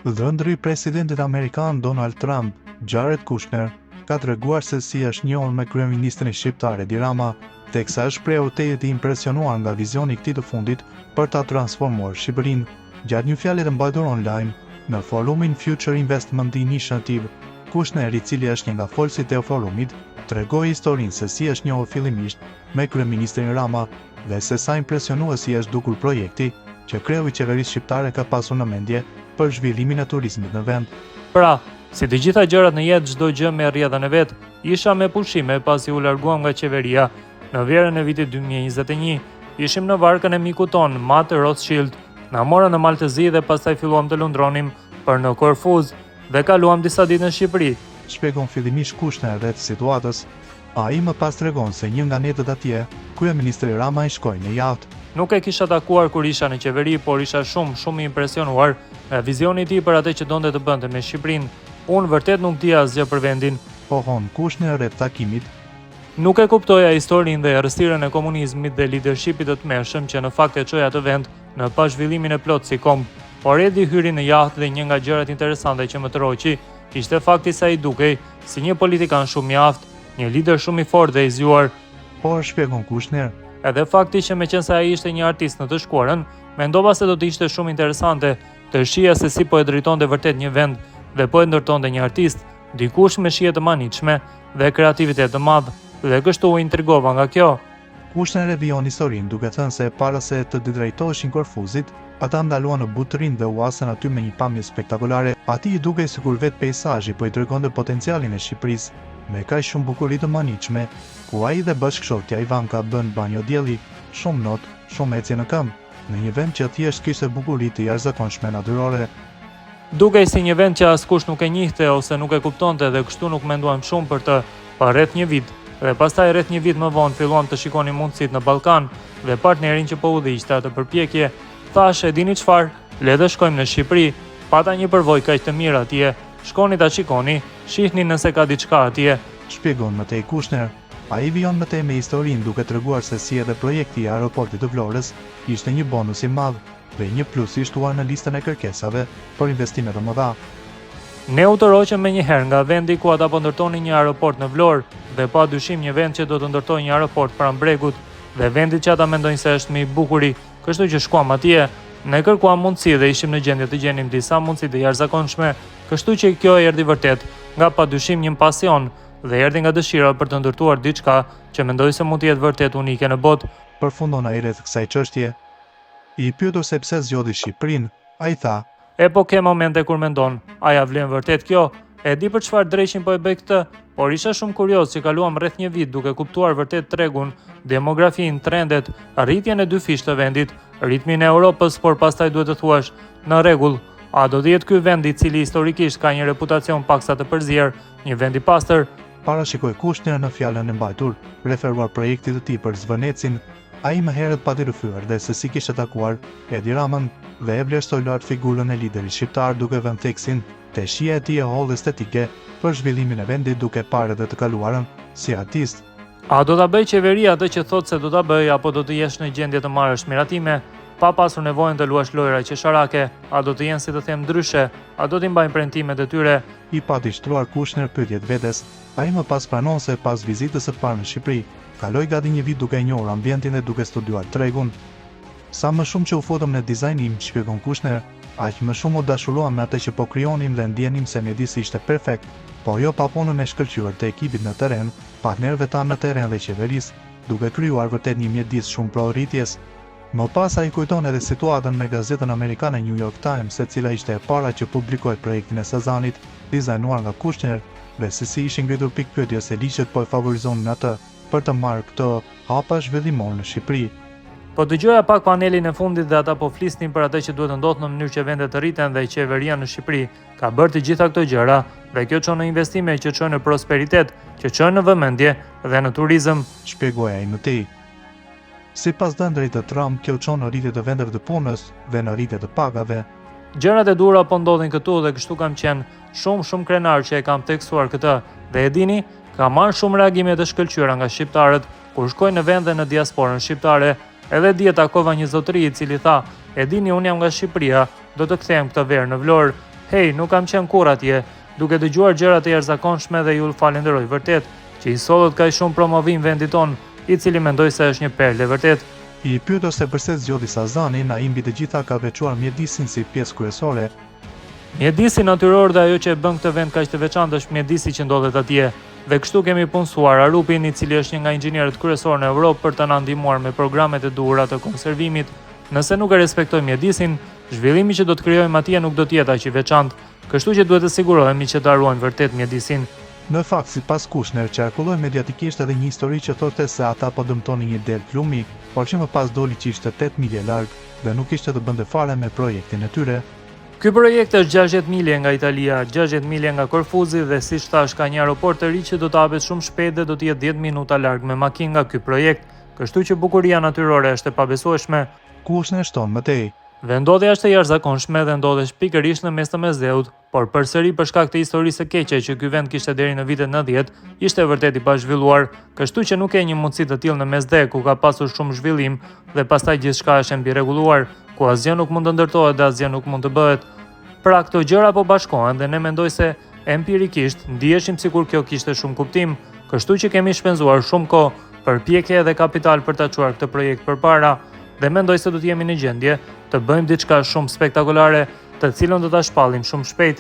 Dhëndri presidentit Amerikan Donald Trump, Jared Kushner, ka treguar se si është njohur me kryeministrin shqiptar Edi Rama, teksa është shprehur të jetë i impresionuar nga vizioni i këtij të fundit për ta transformuar Shqipërinë. Gjatë një fjale të mbajtur online në forumin Future Investment Initiative, Kushner, i cili është një nga folësit e forumit, tregoi historinë se si është njohur fillimisht me kryeministrin Rama dhe se sa impresionuesi është dukur projekti që kreu i qeverisë shqiptare ka pasur në mendje për zhvillimin e turizmit në vend. Pra, si të gjitha gjërat në jetë, çdo gjë me rrjedhën e vet, isha me pushime pasi u larguam nga qeveria. Në verën e vitit 2021, ishim në varkën e mikut ton, Matt Rothschild, na morën në Maltezi dhe pastaj filluam të lundronim për në Korfuz dhe kaluam disa ditë në Shqipëri. Shpjegon fillimisht Kushner rreth situatës. Ai më pas tregon se një nga netët atje, kryeministri Rama i shkoi në jahtë. Nuk e kisha takuar kur isha në qeveri, por isha shumë i impresionuar nga vizioni i tij për atë që donte të bënte me Shqipërinë. Unë vërtet nuk dija asgjë për vendin. Pohon Kushner rreth takimit. Nuk e kuptoja historinë dhe errësirën e komunizmit dhe leadershipit të tmerrshëm që në fakt e çoi atë vend në pazhvillimin e plot si kom. Por Edi hyri në jahtë dhe një nga gjërat interesante që më tërhoqi ishte fakti se ai dukej si një politikan shumë i aftë, një lider shumë i fortë dhe i zgjuar. Por shpjegon Kushner, edhe fakti që meqense ai ishte një artist në të shkuarën, mendova se do të ishte shumë interesante të shija se si po e drejtonte vërtet një vend dhe po e ndërtonte një artist, dikush me shije të manitshme dhe kreativitet të madh, dhe kështu u intrigova nga kjo. Kushner revijon historinë duke thënë se para se të drejtoheshin Korfuzit, ata ndaluan në Butërin dhe u asën aty me një pamje spektakolare. Atij i dukej sikur vetë peizazhi po i tregonte potencialin e Shqipërisë, me kaq shumë bukuri të manitshme, ku ai dhe bashkëshortja Ivanka bën banjo dielli, shumë not, shumë ecje në këmbë, në një vend që thjesht kishte bukuri të jashtëzakonshme natyrore. Dukej si një vend që askush nuk e njihte ose nuk e kuptonte dhe kështu nuk menduam shumë për të, pa rreth një vit. Dhe pastaj rreth një vit më vonë filluam të shikonim mundësitë në Ballkan dhe partnerin që po udhëhiqte atë përpjekje thash, e dini çfarë, le të shkojmë në Shqipëri. Pata një përvojë kaq të mirë atje. Shkoni ta shikoni, shihni nëse ka diçka atje. Shpjegon më tej Kushner. Ai vijon më tej me historinë duke treguar se si edhe projekti i aeroportit të Vlorës ishte një bonus i madh dhe një plus i shtuar në listën e kërkesave për investime të mëdha. Ne u tërhoqëm menjëherë nga vendi ku ata po ndërtonin një aeroport në Vlorë dhe pa dyshim një vend që do të ndërtojë një aeroport pranë bregut dhe vendit që ata mendojnë se është më i bukuri, kështu që shkuam atje. Ne kërkuam mundësi dhe ishim në gjendje të gjenim disa mundësi të jashtëzakonshme, kështu që kjo erdhi vërtet nga padyshim një pasion dhe erdhi nga dëshira për të ndërtuar diçka që mendoj se mund të jetë vërtet unike në botë. Përfundon ai rreth kësaj çështje. I pyetur se pse zgjodhi Shqipërinë, ai tha: "E po ke momente kur mendon, a ja vlen vërtet kjo? E di për çfarë drejshin po e bëj këtë, por isha shumë kurioz që kaluam rreth një vit duke kuptuar vërtet tregun, demografinë, trendet, rritjen e dy fish të vendit, ritmin e Europës, por pastaj duhet të thuash, në rregull, a do të jetë ky vend i cili historikisht ka një reputacion paksa të përzier, një vend i pastër?" Parashikoi Kushner në fjalën e mbajtur, referuar projektit të tij për Zvënecin. Ai më herët pati rrëfyer dhe se si kishte takuar Edi Ramën dhe e vlerësoi lart figurën e liderit shqiptar duke vënë theksin te shija e tij e hollë estetike për zhvillimin e vendit duke parë edhe të kaluarën si artist. A do ta bëj qeveria atë që thotë se do ta bëj apo do të jesh në gjendje të marrësh miratime, pa pasur nevojën të luash lojra qesharake, a do të jenë si të them ndryshe, a do t'i mbajnë premtimet e tyre? I pati shtruar Kushner pyetjet vetes. Ai më pas pranon se pas vizitës së parë në Shqipëri, kaloi gati një vit duke njohur ambientin dhe duke studiuar tregun. Sa më shumë që u futëm në dizajnim, shpjegon Kushner, aq më shumë u dashuruam me atë që po krijonim dhe ndjenim se mjedisi ishte perfekt, por jo pa punën e shkëlqyer të ekipit në terren, partnerëve tanë në terren dhe qeverisë, duke krijuar vërtet një mjedis shumë pro-rritjes. Më pas ai kujton edhe situatën me gazetën amerikane New York Times, e cila ishte e para që publikoi projektin e Sazanit, dizajnuar nga Kushner, dhe se si ishin ngritur pikpyetje se liqet po e favorizonin atë për të marrë këtë hapa zhvillimor në Shqipëri. Po dëgjoja pak panelin e fundit dhe ata po flisnin për atë që duhet të ndodhë në mënyrë që vendet të rriten dhe qeveria në Shqipëri ka bërë të gjitha këto gjëra dhe kjo çon në investime që çojnë në prosperitet, që çojnë në vëmendje dhe në turizëm, shpjegoi ai më tej. Sipas dhëndrit të Trump, kjo çon në rritje të vendeve të punës dhe në rritje të pagave. Gjërat e dhura po ndodhin këtu dhe kështu kam qenë shumë krenar që e kam tekstuar këtë dhe e dini, ka marrë shumë reagime të shkëlqyera nga shqiptarët kur shkojnë në vend dhe në diasporën shqiptare. Edhe dje takova një zotëri i cili tha: "E dini, unë jam nga Shqipëria, do të kthehem këtë verë në Vlorë." Hey, nuk kam qenë kur atje, duke dëgjuar gjëra të jashtëzakonshme dhe ju falenderoj vërtet që i sollët kaq shumë promovim vendit ton, i cili mendoj se është një perle vërtet. I pyetër se pse zgjodhi Sazani, na i mbi të gjitha ka veçuar mjedisin si pjesë kryesore. Mjedisi natyror dhe ajo që e bën këtë vend kaq të veçantë është mjedisi që ndodhet atje. Dhe kështu kemi punësuar Arupin, i cili është një nga inxhinierët kryesorë në Europë për të na ndihmuar me programet e duhura të konservimit. Nëse nuk e respektojmë mjedisin, zhvillimi që do të krijojmë atje nuk do të jetë aq i veçantë, kështu që duhet të sigurohemi që të ruajmë vërtet mjedisin. Në fakt, sipas Kushner, qarkulloi mediatikisht edhe një histori që thoshte se ata po dëmtonin një del plumi, por që më pas doli që ishte 8 milje larg dhe nuk ishte të bënte fare me projektin e tyre. Ky projekt është 60 milje nga Italia, 60 milje nga Korfuzi dhe siç thash ka një aeroport të ri që do të hapet shumë shpejt dhe do të jetë 10 minuta larg me makinë nga ky projekt, kështu që bukuria natyrore është e pabesueshme. Kushner shton mëtej. Vendodhja është e jashtëzakonshme dhe ndodhesh pikërisht në mes të mesdheut, por përsëri për shkak të historisë së keqe që ky vend kishte deri në vitet 90, ishte vërtet i pazhvilluar, kështu që nuk ka një mundësi të tillë në mesdhe ku ka pasur shumë zhvillim dhe pastaj gjithçka është e mbirregulluar, ku asgjë nuk mund të ndërtohet dhe asgjë nuk mund të bëhet. Pra këto gjëra po bashkohen dhe ne mendoj se empirikisht ndiheshim sikur kjo kishte shumë kuptim, kështu që kemi shpenzuar shumë kohë, përpjekje dhe kapital për ta çuar këtë projekt përpara dhe mendoj se do të jemi në gjendje të bëjmë diçka shumë spektakolare, të cilën do ta shpallim shumë shpejt.